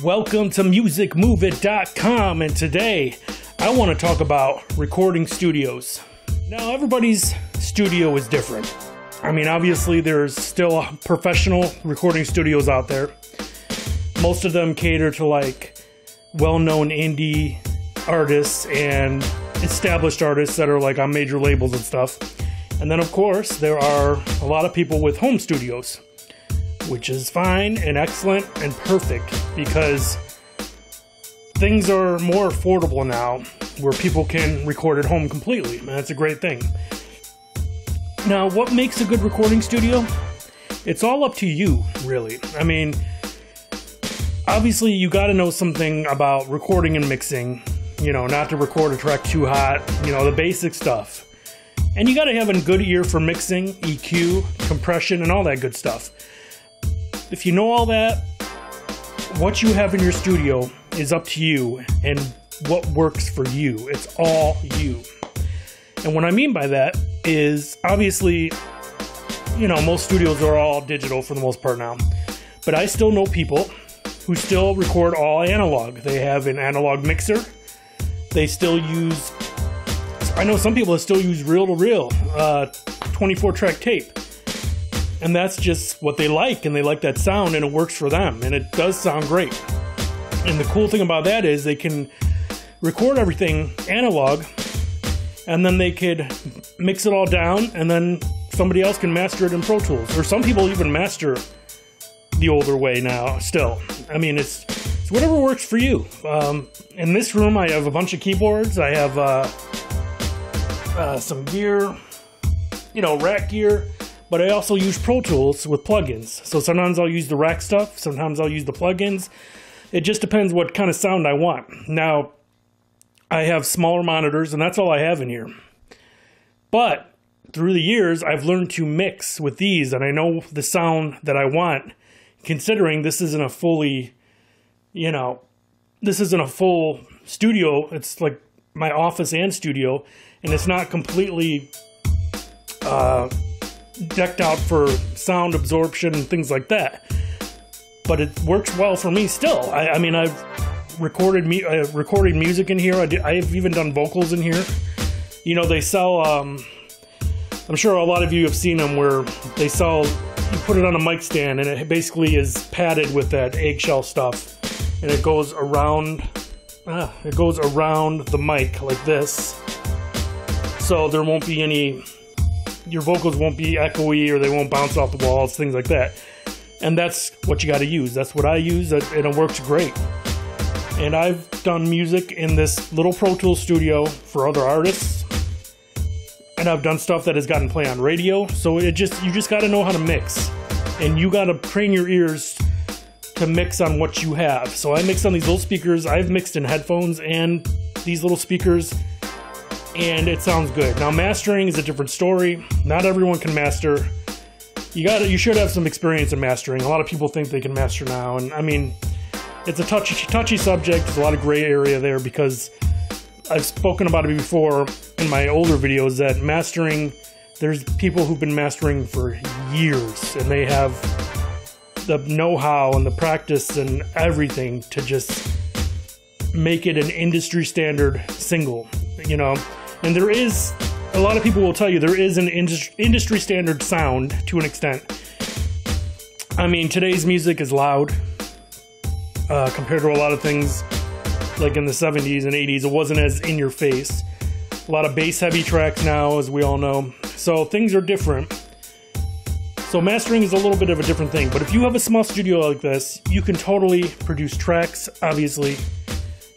Welcome to musicmoveit.com, and today I want to talk about recording studios. Now, everybody's studio is different. I mean, obviously there's still professional recording studios out there. Most of them cater to like well-known indie artists and established artists that are like on major labels and stuff. And then of course there are a lot of people with home studios, which is fine and excellent and perfect because things are more affordable now where people can record at home completely, and that's a great thing. Now, what makes a good recording studio? It's all up to you, really. I mean, obviously you got to know something about recording and mixing, you know, not to record a track too hot, you know, the basic stuff. And you got to have a good ear for mixing, EQ, compression, and all that good stuff. If you know all that, what you have in your studio is up to you and what works for you. It's all you. And what I mean by that is, obviously, you know, most studios are all digital for the most part now. But I still know people who still record all analog. They have an analog mixer. They still use, I know some people that still use reel-to-reel, 24-track tape. And that's just what they like, and they like that sound, and it works for them, and it does sound great. And the cool thing about that is they can record everything analog, and then they could mix it all down, and then somebody else can master it in Pro Tools. Or some people even master the older way now still. I mean, it's whatever works for you. In this room, I have a bunch of keyboards. I have some gear, you know, rack gear. But I also use Pro Tools with plugins. So sometimes I'll use the rack stuff, sometimes I'll use the plugins. It just depends what kind of sound I want. Now, I have smaller monitors, and that's all I have in here. But through the years, I've learned to mix with these, and I know the sound that I want, considering this isn't a fully, you know, this isn't a full studio. It's like my office and studio, and it's not completely decked out for sound absorption and things like that, but it works well for me still. I mean, I've recorded music in here. I've even done vocals in here. You know, they sell, I'm sure a lot of you have seen them, where they sell, you put it on a mic stand and it basically is padded with that eggshell stuff, and it goes around the mic like this, so there won't be any, your vocals won't be echoey, or they won't bounce off the walls, things like that. And that's what you got to use. That's what I use, and it works great. And I've done music in this little Pro Tools studio for other artists, and I've done stuff that has gotten play on radio. So you just got to know how to mix, and you got to train your ears to mix on what you have. So I mix on these little speakers. I've mixed in headphones and these little speakers, and it sounds good. Now, mastering is a different story. Not everyone can master. You should have some experience in mastering. A lot of people think they can master now, and I mean, it's a touchy subject. There's a lot of gray area there, because I've spoken about it before in my older videos that mastering, there's people who've been mastering for years, and they have the know-how and the practice and everything to just make it an industry standard single, you know. And there is, a lot of people will tell you, there is an industry standard sound to an extent. I mean, today's music is loud compared to a lot of things like in the 70s and 80s. It wasn't as in your face. A lot of bass heavy tracks now, as we all know. So things are different. So mastering is a little bit of a different thing. But if you have a small studio like this, you can totally produce tracks, obviously.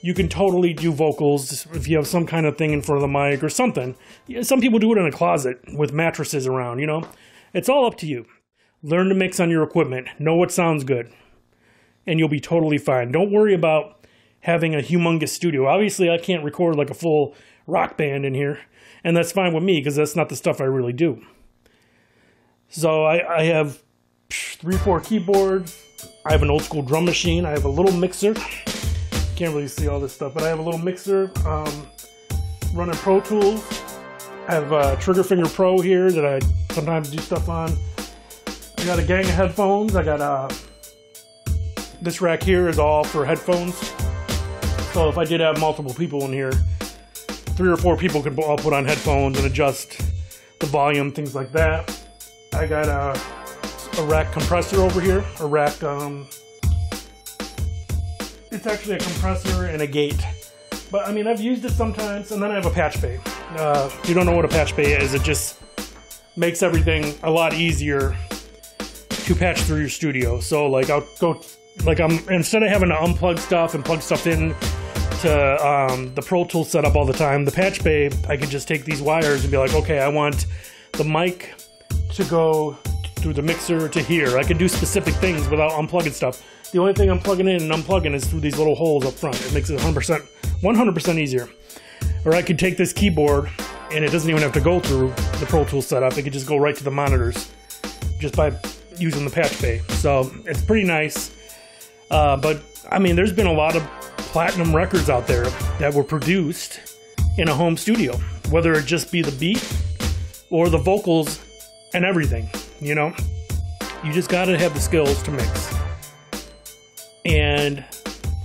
You can totally do vocals if you have some kind of thing in front of the mic or something. Some people do it in a closet with mattresses around, you know. It's all up to you. Learn to mix on your equipment. Know what sounds good, and you'll be totally fine. Don't worry about having a humongous studio. Obviously, I can't record like a full rock band in here, and that's fine with me because that's not the stuff I really do. So I have 3-4 keyboards. I have an old school drum machine. I have a little mixer. Can't really see all this stuff, but I have a little mixer running Pro Tools. I have a Trigger Finger Pro here that I sometimes do stuff on. I got a gang of headphones. I got This rack here is all for headphones. So if I did have multiple people in here, 3 or 4 people could all put on headphones and adjust the volume, things like that. I got a rack compressor over here, a rack, it's actually a compressor and a gate. But I mean, I've used it sometimes, and then I have a patch bay. If you don't know what a patch bay is, it just makes everything a lot easier to patch through your studio. So like I'll go, like instead of having to unplug stuff and plug stuff in to the Pro Tools setup all the time, the patch bay, I can just take these wires and be like, okay, I want the mic to go through the mixer to here. I can do specific things without unplugging stuff. The only thing I'm plugging in and unplugging is through these little holes up front. It makes it 100% easier. Or I could take this keyboard and it doesn't even have to go through the Pro Tools setup. It could just go right to the monitors just by using the patch bay. So it's pretty nice. But I mean, there's been a lot of platinum records out there that were produced in a home studio, whether it just be the beat or the vocals and everything, you know? You just gotta have the skills to mix. And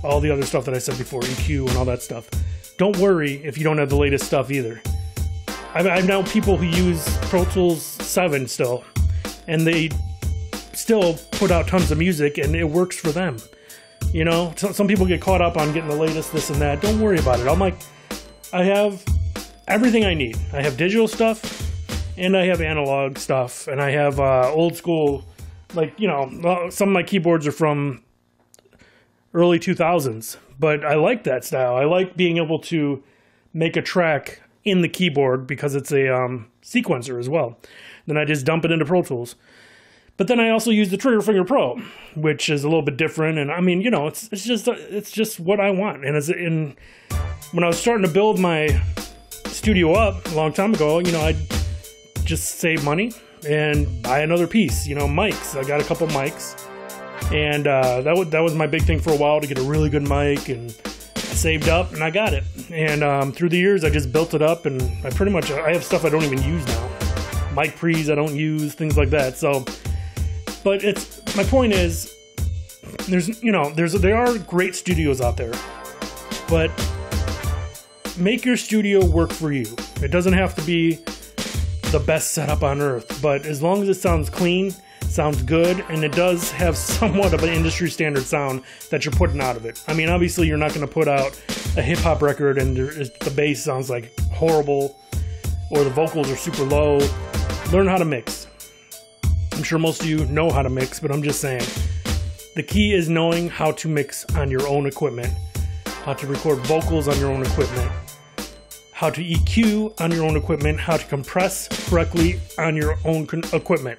all the other stuff that I said before, EQ and all that stuff. Don't worry if you don't have the latest stuff either. I know people who use Pro Tools 7 still, and they still put out tons of music and it works for them. You know, some people get caught up on getting the latest this and that. Don't worry about it. I'm like, I have everything I need. I have digital stuff and I have analog stuff, and I have old school, like, you know, some of my keyboards are from early 2000s, but I like that style. I like being able to make a track in the keyboard because it's a sequencer as well. Then I just dump it into Pro Tools. But then I also use the Trigger Finger Pro, which is a little bit different. And I mean, you know, it's just what I want. And when I was starting to build my studio up a long time ago, you know, I'd just save money and buy another piece. You know, mics. I got a couple mics. And that was my big thing for a while, to get a really good mic, and I saved up and I got it. And through the years I just built it up, and I have stuff I don't even use now. Mic pre's I don't use, things like that. So, but my point is, there are great studios out there, but make your studio work for you. It doesn't have to be the best setup on earth, but as long as it sounds clean, sounds good, and it does have somewhat of an industry standard sound that you're putting out of it. I mean, obviously you're not going to put out a hip-hop record and the bass sounds like horrible, or the vocals are super low. Learn how to mix. I'm sure most of you know how to mix, but I'm just saying, the key is knowing how to mix on your own equipment, how to record vocals on your own equipment, how to EQ on your own equipment, how to compress correctly on your own equipment.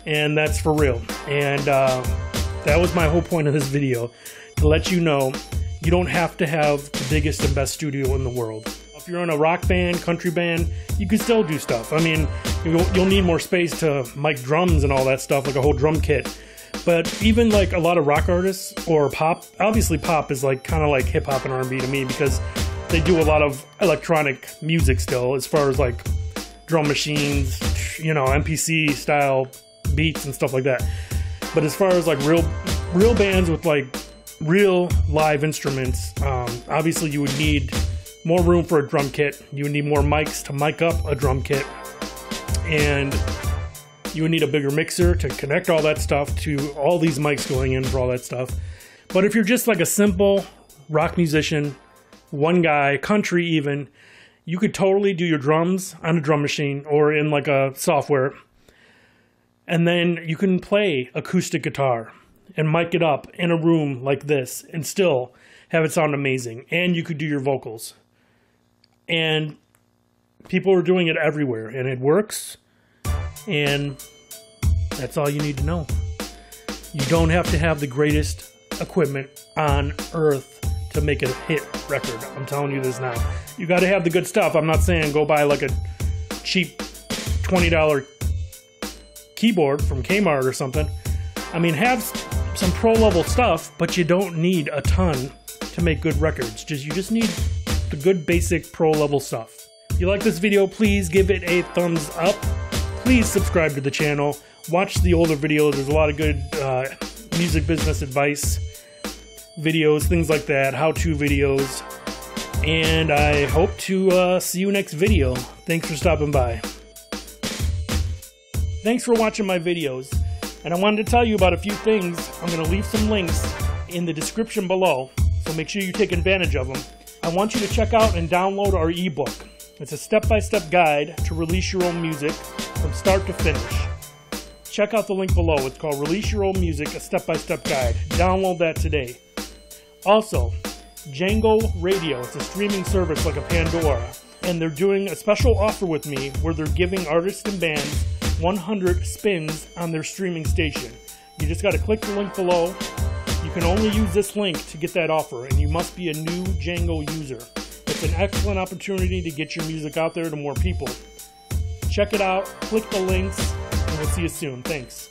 And that's for real. And that was my whole point of this video, to let you know you don't have to have the biggest and best studio in the world. If you're in a rock band, country band, you can still do stuff. I mean, you'll need more space to mic drums and all that stuff, like a whole drum kit. But even like a lot of rock artists or pop, obviously pop is like kind of like hip hop and R&B to me, because they do a lot of electronic music still, as far as like drum machines, you know, MPC style beats and stuff like that. But as far as like real bands with like real live instruments, obviously you would need more room for a drum kit. You would need more mics to mic up a drum kit, and you would need a bigger mixer to connect all that stuff to all these mics going in for all that stuff. But if you're just like a simple rock musician, one guy, country even, you could totally do your drums on a drum machine or in like a software. And then you can play acoustic guitar and mic it up in a room like this and still have it sound amazing. And you could do your vocals. And people are doing it everywhere, and it works. And that's all you need to know. You don't have to have the greatest equipment on earth to make a hit record. I'm telling you this now. You got to have the good stuff. I'm not saying go buy like a cheap $20 keyboard from Kmart or something. I mean, have some pro level stuff, but you don't need a ton to make good records. You just need the good basic pro level stuff. If you like this video, please give it a thumbs up. Please subscribe to the channel. Watch the older videos. There's a lot of good music business advice videos, things like that, how-to videos. And I hope to see you next video. Thanks for stopping by. Thanks for watching my videos. And I wanted to tell you about a few things. I'm going to leave some links in the description below, so make sure you take advantage of them. I want you to check out and download our ebook. It's a step-by-step guide to release your own music from start to finish. Check out the link below. It's called Release Your Own Music, a step-by-step guide. Download that today. Also, Jango Radio, it's a streaming service like a Pandora, and they're doing a special offer with me where they're giving artists and bands 100 spins on their streaming station. You just got to click the link below. You can only use this link to get that offer, and you must be a new Jango user. It's an excellent opportunity to get your music out there to more people. Check it out, click the links, and we'll see you soon. Thanks.